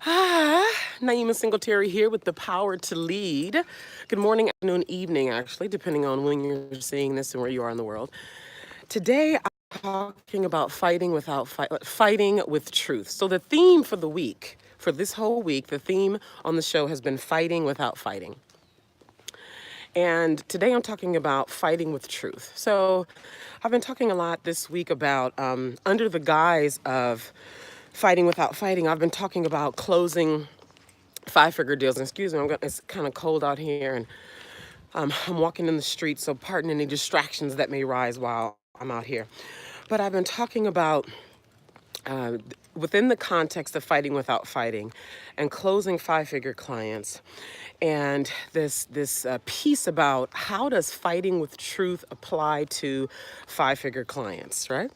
Ah, Naima Singletary here with the power to lead. Good morning, afternoon, evening, actually, depending on when you're seeing this and where you are in the world. Today, I'm talking about fighting with truth. So the theme for the week, for this whole week, the theme on the show has been fighting without fighting. And today I'm talking about fighting with truth. So I've been talking a lot this week about, under the guise of fighting without fighting, I've been talking about closing five-figure deals. And excuse me, it's kind of cold out here, and I'm walking in the street, so pardon any distractions that may rise while I'm out here. But I've been talking about uh, within the context of fighting without fighting and closing five-figure clients, and this piece about how does fighting with truth apply to five-figure clients, right?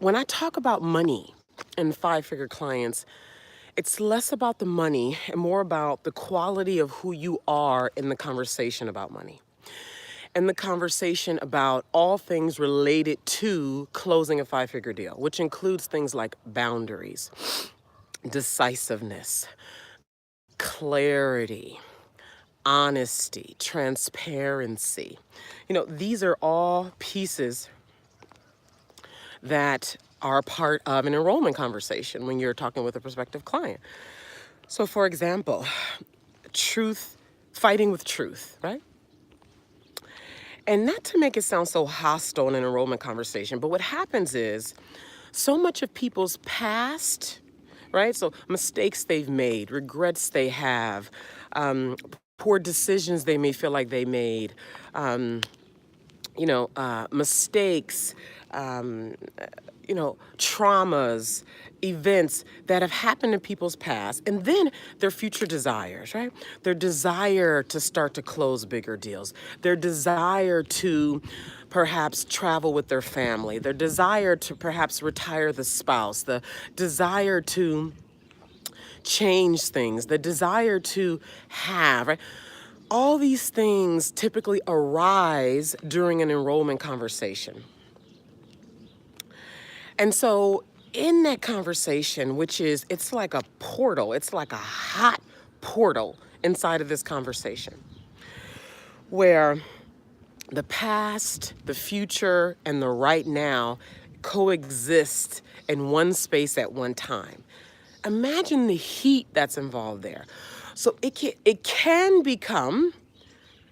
When I talk about money and five-figure clients, it's less about the money and more about the quality of who you are in the conversation about money and the conversation about all things related to closing a five-figure deal, which includes things like boundaries, decisiveness, clarity, honesty, transparency. These are all pieces that are part of an enrollment conversation when you're talking with a prospective client. So, for example, truth, fighting with truth, right? And not to make it sound so hostile in an enrollment conversation, but what happens is so much of people's past, right? So mistakes they've made, regrets they have, poor decisions they may feel like they made, mistakes, traumas, events that have happened in people's past, and then their future desires, right? Their desire to start to close bigger deals, their desire to perhaps travel with their family, their desire to perhaps retire the spouse, the desire to change things, the desire to have, right? All these things typically arise during an enrollment conversation. And so in that conversation, it's like a portal, it's like a hot portal inside of this conversation where the past, the future, and the right now coexist in one space at one time. Imagine the heat that's involved there. So it can become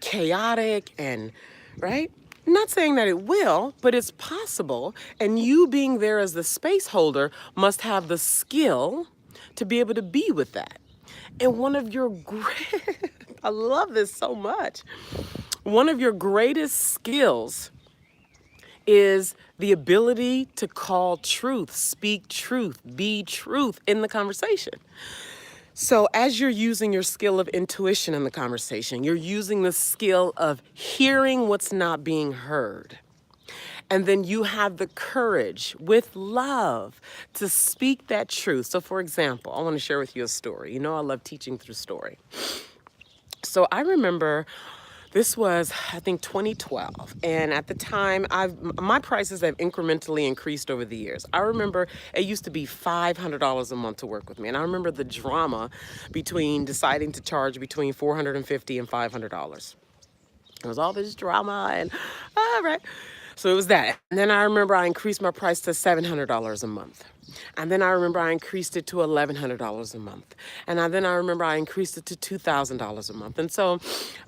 chaotic and, right? Not saying that it will, but it's possible. And you being there as the space holder must have the skill to be able to be with that. And one of your great, I love this so much. One of your greatest skills is the ability to call truth, speak truth, be truth in the conversation. So as you're using your skill of intuition in the conversation, you're using the skill of hearing what's not being heard. And then you have the courage with love to speak that truth. So for example, I want to share with you a story. I love teaching through story. So I remember this was, I think, 2012. And at the time, my prices have incrementally increased over the years. I remember it used to be $500 a month to work with me. And I remember the drama between deciding to charge between $450 and $500. There was all this drama and, all right. So it was that. And then I remember I increased my price to $700 a month. And then I remember I increased it to $1,100 a month. And then I remember I increased it to $2,000 a month. And so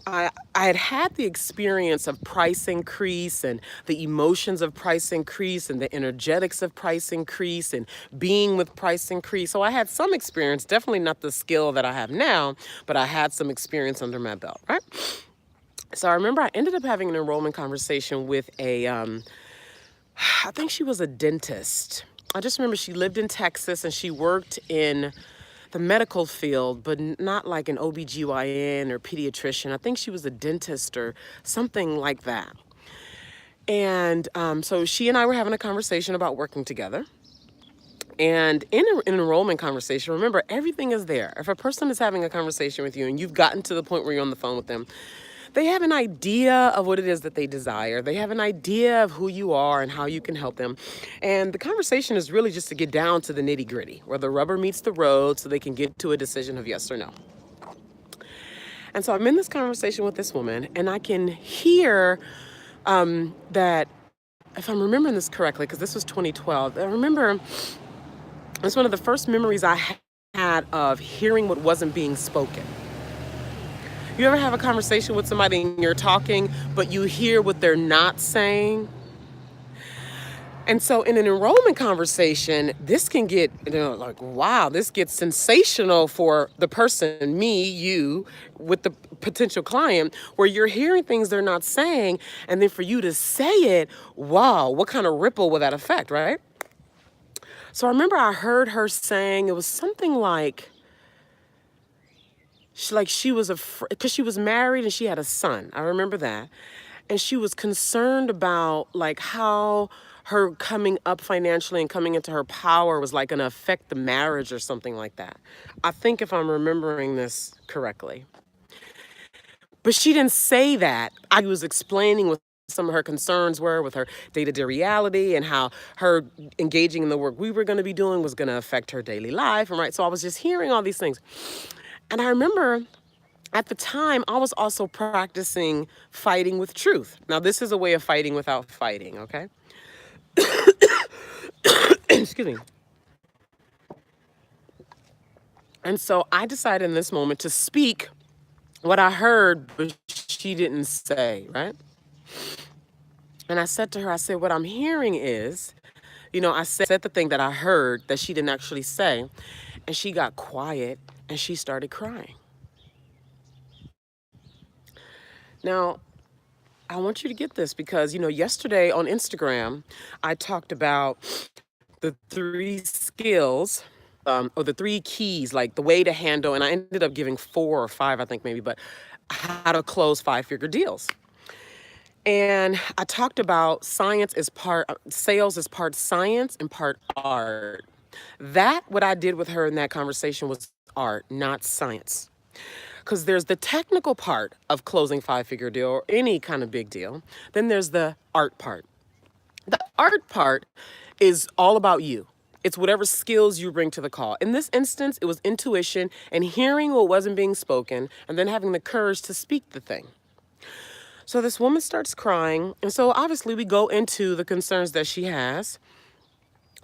I had the experience of price increase and the emotions of price increase and the energetics of price increase and being with price increase. So I had some experience, definitely not the skill that I have now, but I had some experience under my belt, right? So I remember I ended up having an enrollment conversation with I think she was a dentist. I just remember she lived in Texas and she worked in the medical field, but not like an OBGYN or pediatrician. I think she was a dentist or something like that. And so she and I were having a conversation about working together. And in an enrollment conversation, remember, everything is there. If a person is having a conversation with you and you've gotten to the point where you're on the phone with them, They have an idea of what it is that they desire. They have an idea of who you are and how you can help them. And the conversation is really just to get down to the nitty gritty, where the rubber meets the road so they can get to a decision of yes or no. And so I'm in this conversation with this woman, and I can hear that, if I'm remembering this correctly, because this was 2012, I remember it's one of the first memories I had of hearing what wasn't being spoken. You ever have a conversation with somebody and you're talking, but you hear what they're not saying? And so in an enrollment conversation, this can get, like, wow, this gets sensational for the person, me, you, with the potential client, where you're hearing things they're not saying, and then for you to say it, wow, what kind of ripple will that affect, right? So I remember I heard her saying, it was something like, she was afraid, because she was married and she had a son. I remember that. And she was concerned about like how her coming up financially and coming into her power was like going to affect the marriage or something like that. I think if I'm remembering this correctly. But she didn't say that. I was explaining what some of her concerns were with her day-to-day reality and how her engaging in the work we were going to be doing was going to affect her daily life. And right, so I was just hearing all these things. And I remember at the time, I was also practicing fighting with truth. Now, this is a way of fighting without fighting, okay? Excuse me. And so I decided in this moment to speak what I heard, but she didn't say, right? And I said to her, I said, what I'm hearing is, I said the thing that I heard that she didn't actually say. And she got quiet and she started crying. Now, I want you to get this because, yesterday on Instagram, I talked about the 3 skills or the 3 keys, like the way to handle, and I ended up giving 4 or 5, I think maybe, but how to close 5-figure deals. And I talked about sales is part science and part art. What I did with her in that conversation was art, not science. Because there's the technical part of closing 5-figure deal or any kind of big deal. Then there's the art part. The art part is all about you. It's whatever skills you bring to the call. In this instance, it was intuition and hearing what wasn't being spoken and then having the courage to speak the thing. So this woman starts crying. And so obviously we go into the concerns that she has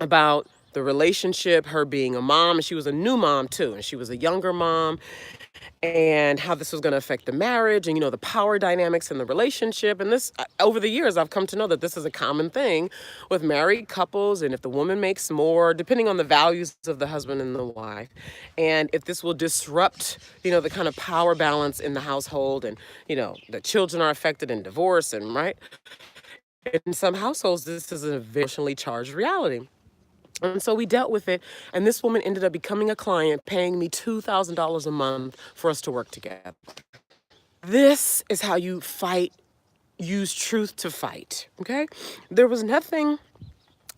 about the relationship, her being a mom, and she was a new mom too, and she was a younger mom, and how this was going to affect the marriage and, the power dynamics in the relationship. And this, over the years, I've come to know that this is a common thing with married couples. And if the woman makes more, depending on the values of the husband and the wife, and if this will disrupt, the kind of power balance in the household, and, the children are affected in divorce, and right. In some households, this is an emotionally charged reality. And so we dealt with it, and this woman ended up becoming a client, paying me $2,000 a month for us to work together. This is how you fight, use truth to fight, okay? There was nothing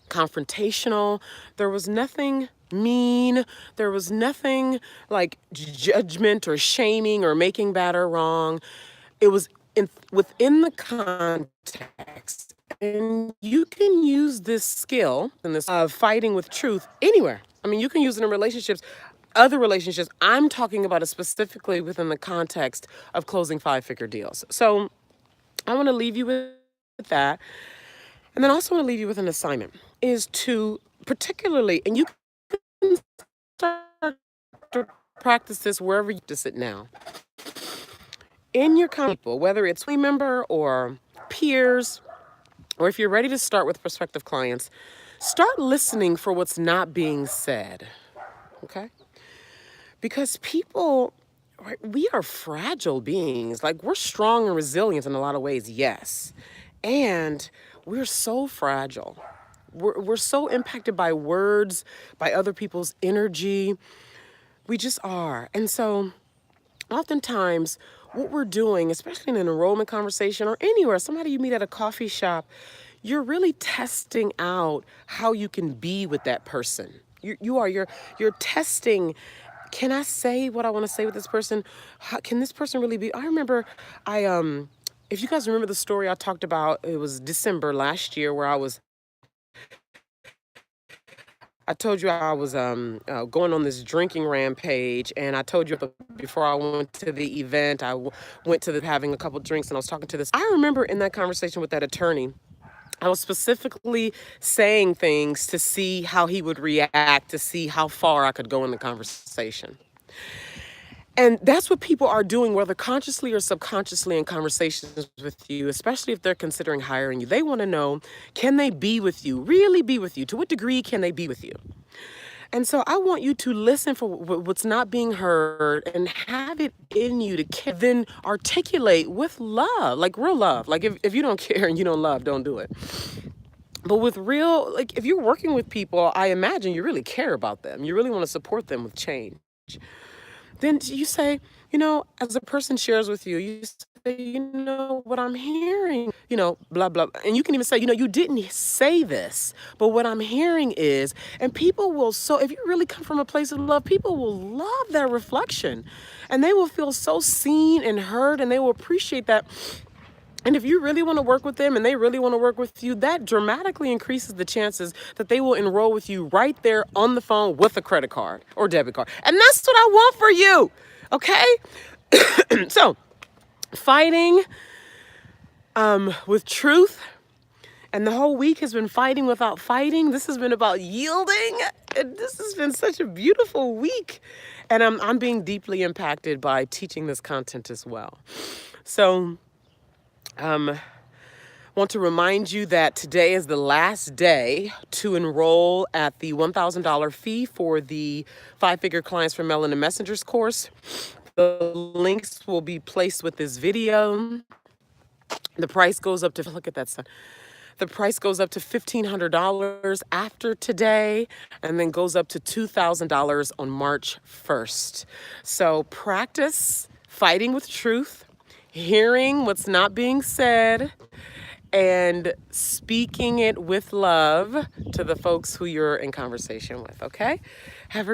confrontational. There was nothing mean. There was nothing like judgment or shaming or making bad or wrong. It was within the context. And you can use this skill and this fighting with truth anywhere. I mean, you can use it in relationships, other relationships. I'm talking about it specifically within the context of closing 5-figure deals. So I want to leave you with that. And then also want to leave you with an assignment is to particularly, and you can start to practice this wherever you practice it now. In your people, whether it's a member or peers, or if you're ready to start with prospective clients, start listening for what's not being said, okay? Because people, right, we are fragile beings. Like, we're strong and resilient in a lot of ways, yes. And we're so fragile. We're so impacted by words, by other people's energy. We just are. And so oftentimes, what we're doing, especially in an enrollment conversation or anywhere, somebody you meet at a coffee shop, you're really testing out how you can be with that person. You're testing can I say what I want to say with this person? Can this person really be? I remember if you guys remember the story I talked about, it was December last year where I told you I was going on this drinking rampage, and I told you before I went to the event, went to having a couple drinks, and I was talking to this. I remember in that conversation with that attorney, I was specifically saying things to see how he would react, to see how far I could go in the conversation. And that's what people are doing, whether consciously or subconsciously, in conversations with you, especially if they're considering hiring you. They want to know, can they be with you, really be with you? To what degree can they be with you? And so I want you to listen for what's not being heard and have it in you to then articulate with love, like real love. Like if you don't care and you don't love, don't do it. But with real, like if you're working with people, I imagine you really care about them. You really want to support them with change. Then you say, as a person shares with you, you say, what I'm hearing, blah, blah. And you can even say, you didn't say this, but what I'm hearing is, and people will, if you really come from a place of love, people will love that reflection. And they will feel so seen and heard, and they will appreciate that. And if you really want to work with them and they really want to work with you, that dramatically increases the chances that they will enroll with you right there on the phone with a credit card or debit card. And that's what I want for you. Okay? So, fighting with truth. And the whole week has been fighting without fighting. This has been about yielding. And this has been such a beautiful week. And I'm being deeply impacted by teaching this content as well. So, want to remind you that today is the last day to enroll at the $1,000 fee for the 5-figure clients for Melanin Messengers course. The links will be placed with this video. The price goes up to, look at that sun. The price goes up to $1,500 after today, and then goes up to $2,000 on March 1st. So practice fighting with truth, hearing what's not being said, and speaking it with love to the folks who you're in conversation with, okay? Have a